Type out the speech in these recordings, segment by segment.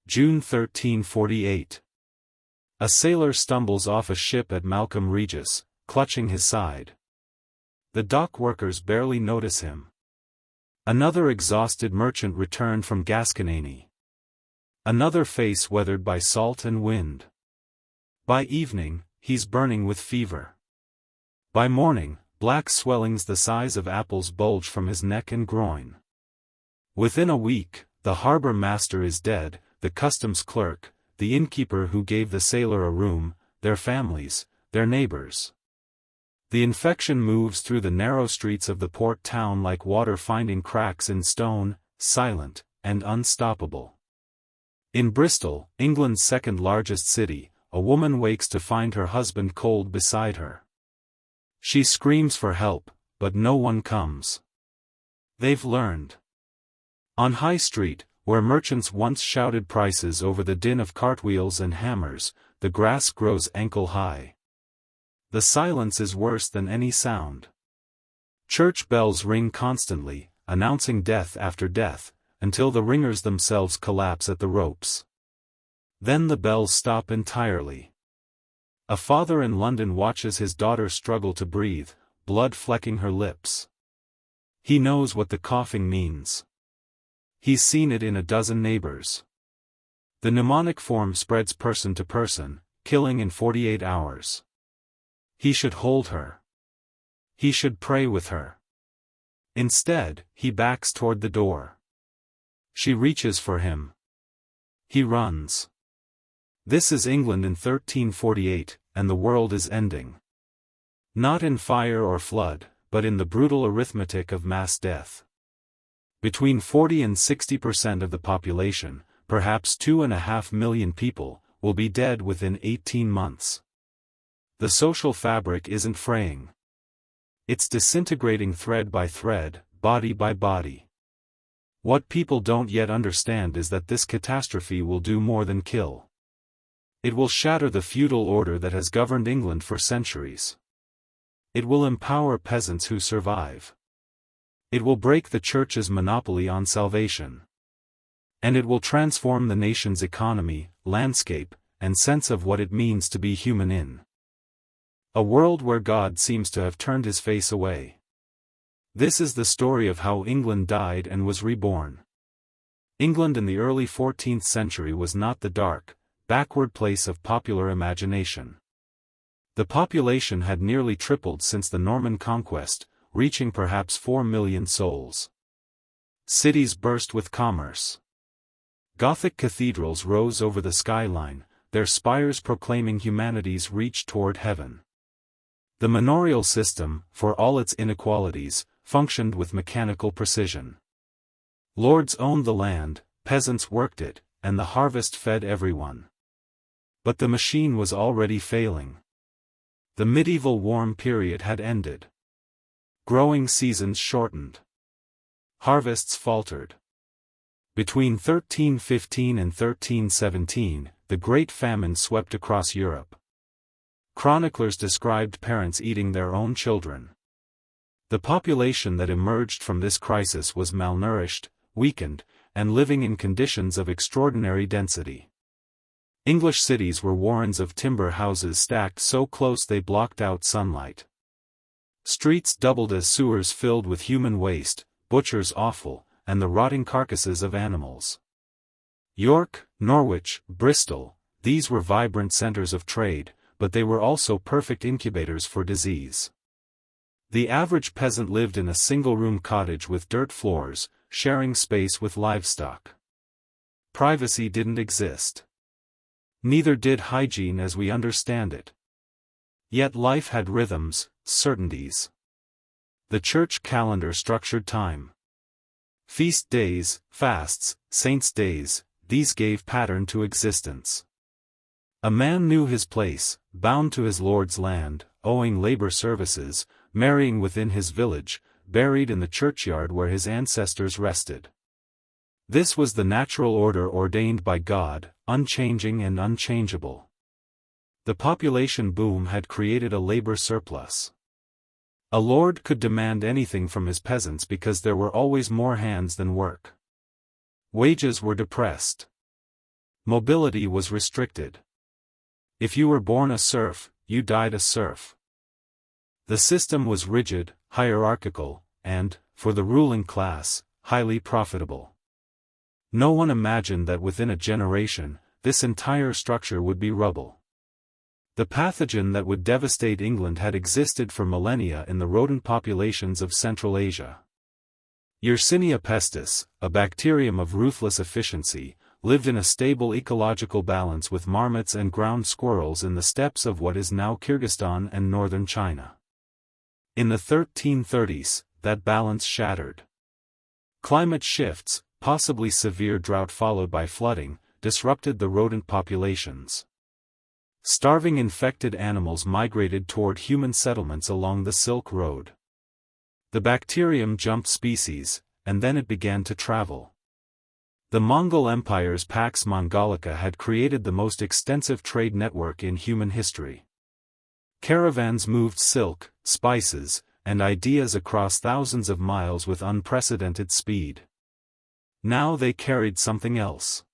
June 1348. A sailor stumbles off a ship at Melcombe Regis, clutching his side. The dock workers barely notice him. Another exhausted merchant returned from Gasconany. Another face weathered by salt and wind. By evening, he's burning with fever. By morning, black swellings the size of apples bulge from his neck and groin. Within a week, the harbor master is dead, the customs clerk, the innkeeper who gave the sailor a room, their families, their neighbors. The infection moves through the narrow streets of the port town like water finding cracks in stone, silent, and unstoppable. In Bristol, England's second largest city, a woman wakes to find her husband cold beside her. She screams for help, but no one comes. They've learned. On High Street, where merchants once shouted prices over the din of cartwheels and hammers, the grass grows ankle-high. The silence is worse than any sound. Church bells ring constantly, announcing death after death, until the ringers themselves collapse at the ropes. Then the bells stop entirely. A father in London watches his daughter struggle to breathe, blood flecking her lips. He knows what the coughing means. He's seen it in a dozen neighbors. The pneumonic form spreads person to person, killing in 48 hours. He should hold her. He should pray with her. Instead, he backs toward the door. She reaches for him. He runs. This is England in 1348, and the world is ending. Not in fire or flood, but in the brutal arithmetic of mass death. Between 40 and 60% of the population, perhaps 2.5 million people, will be dead within 18 months. The social fabric isn't fraying. It's disintegrating thread by thread, body by body. What people don't yet understand is that this catastrophe will do more than kill. It will shatter the feudal order that has governed England for centuries. It will empower peasants who survive. It will break the Church's monopoly on salvation. And it will transform the nation's economy, landscape, and sense of what it means to be human in a world where God seems to have turned his face away. This is the story of how England died and was reborn. England in the early 14th century was not the dark, backward place of popular imagination. The population had nearly tripled since the Norman conquest, reaching perhaps 4 million souls. Cities burst with commerce. Gothic cathedrals rose over the skyline, their spires proclaiming humanity's reach toward heaven. The manorial system, for all its inequalities, functioned with mechanical precision. Lords owned the land, peasants worked it, and the harvest fed everyone. But the machine was already failing. The medieval warm period had ended. Growing seasons shortened. Harvests faltered. Between 1315 and 1317, the Great Famine swept across Europe. Chroniclers described parents eating their own children. The population that emerged from this crisis was malnourished, weakened, and living in conditions of extraordinary density. English cities were warrens of timber houses stacked so close they blocked out sunlight. Streets doubled as sewers filled with human waste, butchers' offal, and the rotting carcasses of animals. York, Norwich, Bristol, these were vibrant centers of trade, but they were also perfect incubators for disease. The average peasant lived in a single-room cottage with dirt floors, sharing space with livestock. Privacy didn't exist. Neither did hygiene as we understand it. Yet life had rhythms, certainties. The church calendar structured time. Feast days, fasts, saints' days, these gave pattern to existence. A man knew his place, bound to his lord's land, owing labor services, marrying within his village, buried in the churchyard where his ancestors rested. This was the natural order ordained by God, unchanging and unchangeable. The population boom had created a labor surplus. A lord could demand anything from his peasants because there were always more hands than work. Wages were depressed. Mobility was restricted. If you were born a serf, you died a serf. The system was rigid, hierarchical, and, for the ruling class, highly profitable. No one imagined that within a generation, this entire structure would be rubble. The pathogen that would devastate England had existed for millennia in the rodent populations of Central Asia. Yersinia pestis, a bacterium of ruthless efficiency, lived in a stable ecological balance with marmots and ground squirrels in the steppes of what is now Kyrgyzstan and northern China. In the 1330s, that balance shattered. Climate shifts, possibly severe drought followed by flooding, disrupted the rodent populations. Starving infected animals migrated toward human settlements along the Silk Road. The bacterium jumped species, and then it began to travel. The Mongol Empire's Pax Mongolica had created the most extensive trade network in human history. Caravans moved silk, spices, and ideas across thousands of miles with unprecedented speed. Now they carried something else.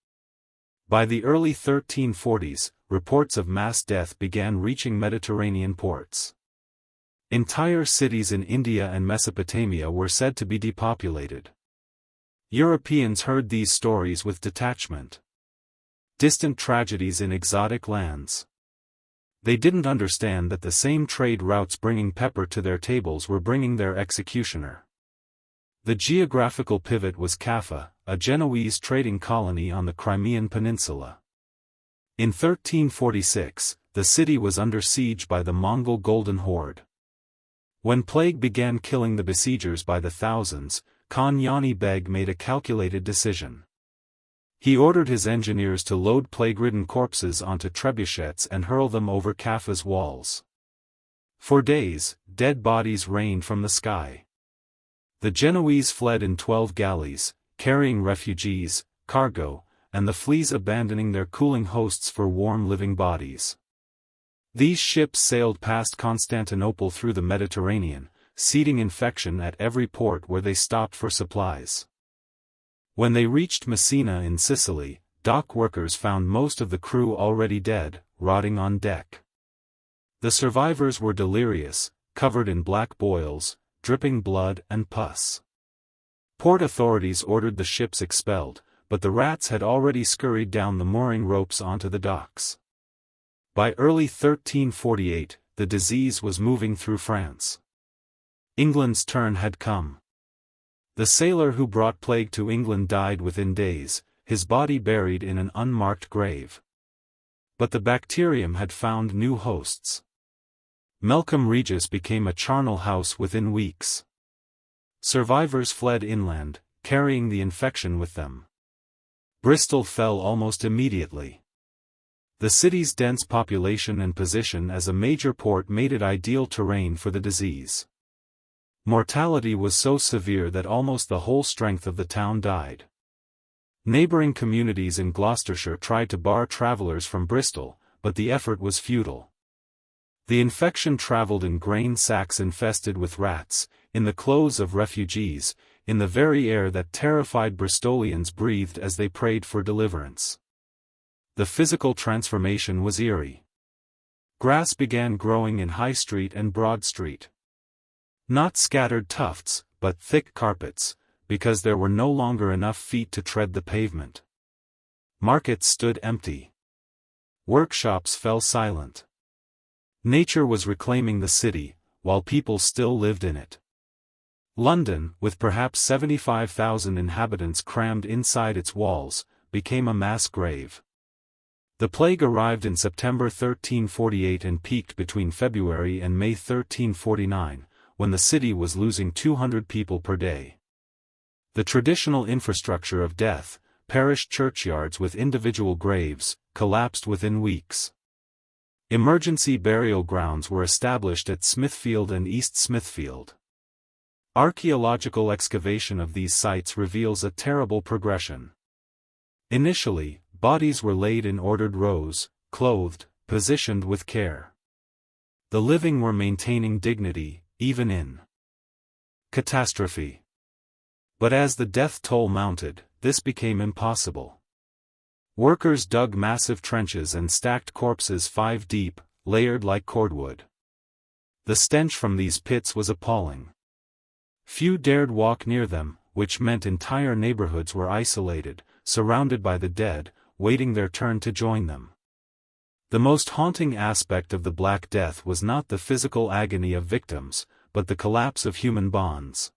By the early 1340s, reports of mass death began reaching Mediterranean ports. Entire cities in India and Mesopotamia were said to be depopulated. Europeans heard these stories with detachment. Distant tragedies in exotic lands. They didn't understand that the same trade routes bringing pepper to their tables were bringing their executioner. The geographical pivot was Kaffa, a Genoese trading colony on the Crimean Peninsula. In 1346, the city was under siege by the Mongol Golden Horde. When plague began killing the besiegers by the thousands, Khan Yani Beg made a calculated decision. He ordered his engineers to load plague-ridden corpses onto trebuchets and hurl them over Kaffa's walls. For days, dead bodies rained from the sky. The Genoese fled in 12 galleys, carrying refugees, cargo, and the fleas abandoning their cooling hosts for warm living bodies. These ships sailed past Constantinople through the Mediterranean, seeding infection at every port where they stopped for supplies. When they reached Messina in Sicily, dock workers found most of the crew already dead, rotting on deck. The survivors were delirious, covered in black boils, dripping blood and pus. Port authorities ordered the ships expelled, but the rats had already scurried down the mooring ropes onto the docks. By early 1348, the disease was moving through France. England's turn had come. The sailor who brought plague to England died within days, his body buried in an unmarked grave. But the bacterium had found new hosts. Melcombe Regis became a charnel house within weeks. Survivors fled inland, carrying the infection with them. Bristol fell almost immediately. The city's dense population and position as a major port made it ideal terrain for the disease. Mortality was so severe that almost the whole strength of the town died. Neighboring communities in Gloucestershire tried to bar travelers from Bristol, but the effort was futile. The infection traveled in grain sacks infested with rats, in the clothes of refugees, in the very air that terrified Bristolians breathed as they prayed for deliverance. The physical transformation was eerie. Grass began growing in High Street and Broad Street. Not scattered tufts, but thick carpets, because there were no longer enough feet to tread the pavement. Markets stood empty. Workshops fell silent. Nature was reclaiming the city, while people still lived in it. London, with perhaps 75,000 inhabitants crammed inside its walls, became a mass grave. The plague arrived in September 1348 and peaked between February and May 1349, when the city was losing 200 people per day. The traditional infrastructure of death, parish churchyards with individual graves, collapsed within weeks. Emergency burial grounds were established at Smithfield and East Smithfield. Archaeological excavation of these sites reveals a terrible progression. Initially, bodies were laid in ordered rows, clothed, positioned with care. The living were maintaining dignity, even in catastrophe. But as the death toll mounted, this became impossible. Workers dug massive trenches and stacked corpses 5 deep, layered like cordwood. The stench from these pits was appalling. Few dared walk near them, which meant entire neighborhoods were isolated, surrounded by the dead, waiting their turn to join them. The most haunting aspect of the Black Death was not the physical agony of victims, but the collapse of human bonds.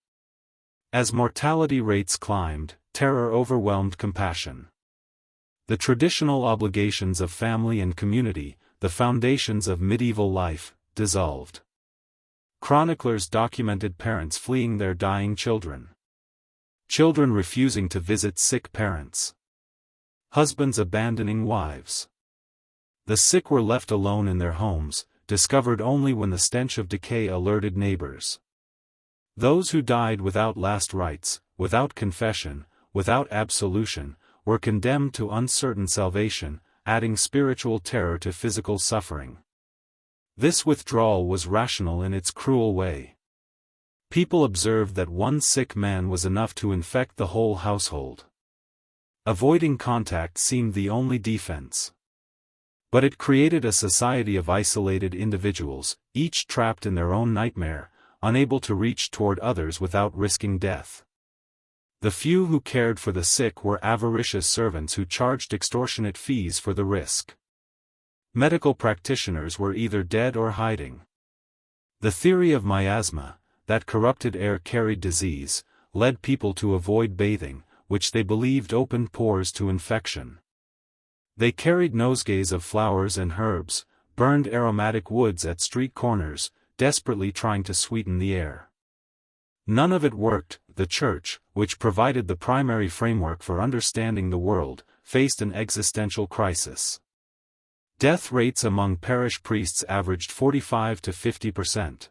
As mortality rates climbed, terror overwhelmed compassion. The traditional obligations of family and community, the foundations of medieval life, dissolved. Chroniclers documented parents fleeing their dying children. Children refusing to visit sick parents. Husbands abandoning wives. The sick were left alone in their homes, discovered only when the stench of decay alerted neighbors. Those who died without last rites, without confession, without absolution, were condemned to uncertain salvation, adding spiritual terror to physical suffering. This withdrawal was rational in its cruel way. People observed that one sick man was enough to infect the whole household. Avoiding contact seemed the only defense. But it created a society of isolated individuals, each trapped in their own nightmare, unable to reach toward others without risking death. The few who cared for the sick were avaricious servants who charged extortionate fees for the risk. Medical practitioners were either dead or hiding. The theory of miasma, that corrupted air carried disease, led people to avoid bathing, which they believed opened pores to infection. They carried nosegays of flowers and herbs, burned aromatic woods at street corners, desperately trying to sweeten the air. None of it worked. The Church, which provided the primary framework for understanding the world, faced an existential crisis. Death rates among parish priests averaged 45 to 50%.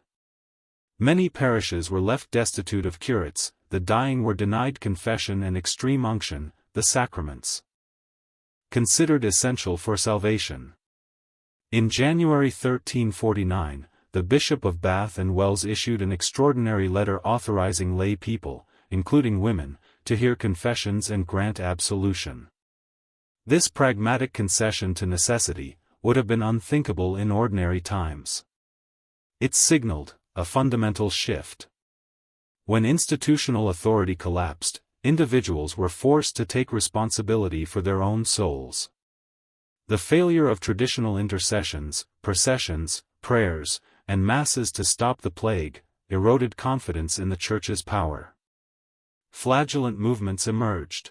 Many parishes were left destitute of curates, the dying were denied confession and extreme unction, the sacraments considered essential for salvation. In January 1349, the Bishop of Bath and Wells issued an extraordinary letter authorizing lay people, including women, to hear confessions and grant absolution. This pragmatic concession to necessity would have been unthinkable in ordinary times. It signaled a fundamental shift. When institutional authority collapsed, individuals were forced to take responsibility for their own souls. The failure of traditional intercessions, processions, prayers, and masses to stop the plague eroded confidence in the Church's power. Flagellant movements emerged.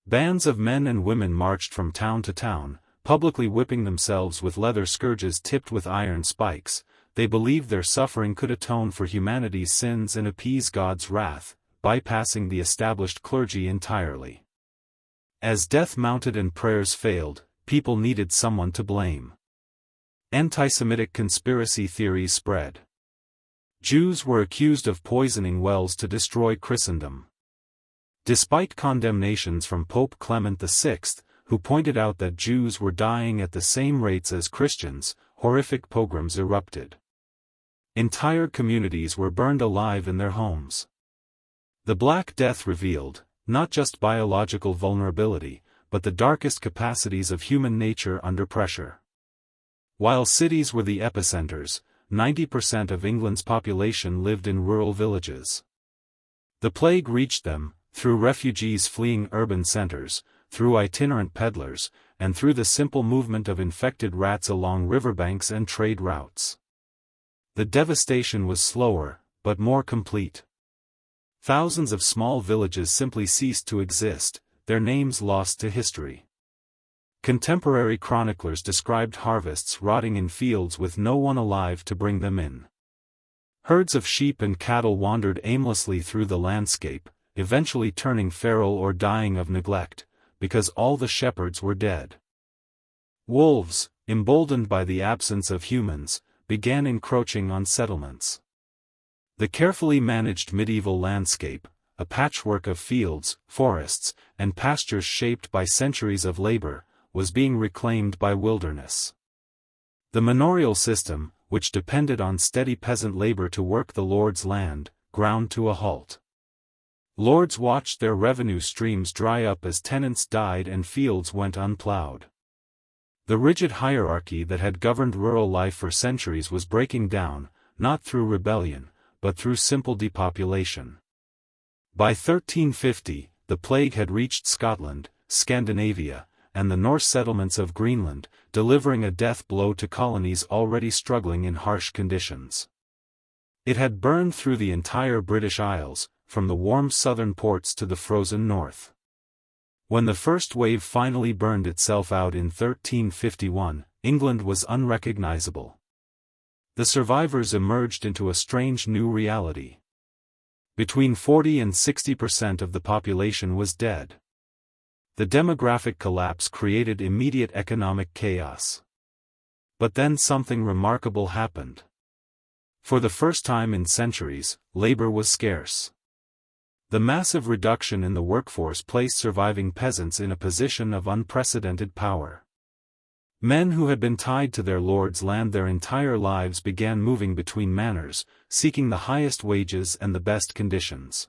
Bands of men and women marched from town to town, publicly whipping themselves with leather scourges tipped with iron spikes. They believed their suffering could atone for humanity's sins and appease God's wrath, bypassing the established clergy entirely. As death mounted and prayers failed, people needed someone to blame. Anti-Semitic conspiracy theories spread. Jews were accused of poisoning wells to destroy Christendom. Despite condemnations from Pope Clement VI, who pointed out that Jews were dying at the same rates as Christians, horrific pogroms erupted. Entire communities were burned alive in their homes. The Black Death revealed, not just biological vulnerability, but the darkest capacities of human nature under pressure. While cities were the epicenters, 90% of England's population lived in rural villages. The plague reached them, through refugees fleeing urban centers, through itinerant peddlers, and through the simple movement of infected rats along riverbanks and trade routes. The devastation was slower, but more complete. Thousands of small villages simply ceased to exist, their names lost to history. Contemporary chroniclers described harvests rotting in fields with no one alive to bring them in. Herds of sheep and cattle wandered aimlessly through the landscape, eventually turning feral or dying of neglect, because all the shepherds were dead. Wolves, emboldened by the absence of humans, began encroaching on settlements. The carefully managed medieval landscape, a patchwork of fields, forests, and pastures shaped by centuries of labor, was being reclaimed by wilderness. The manorial system, which depended on steady peasant labor to work the Lord's land, ground to a halt. Lords watched their revenue streams dry up as tenants died and fields went unplowed. The rigid hierarchy that had governed rural life for centuries was breaking down, not through rebellion, but through simple depopulation. By 1350, the plague had reached Scotland, Scandinavia, and the Norse settlements of Greenland, delivering a death blow to colonies already struggling in harsh conditions. It had burned through the entire British Isles, from the warm southern ports to the frozen north. When the first wave finally burned itself out in 1351, England was unrecognizable. The survivors emerged into a strange new reality. Between 40 and 60% of the population was dead. The demographic collapse created immediate economic chaos. But then something remarkable happened. For the first time in centuries, labor was scarce. The massive reduction in the workforce placed surviving peasants in a position of unprecedented power. Men who had been tied to their lord's land their entire lives began moving between manors, seeking the highest wages and the best conditions.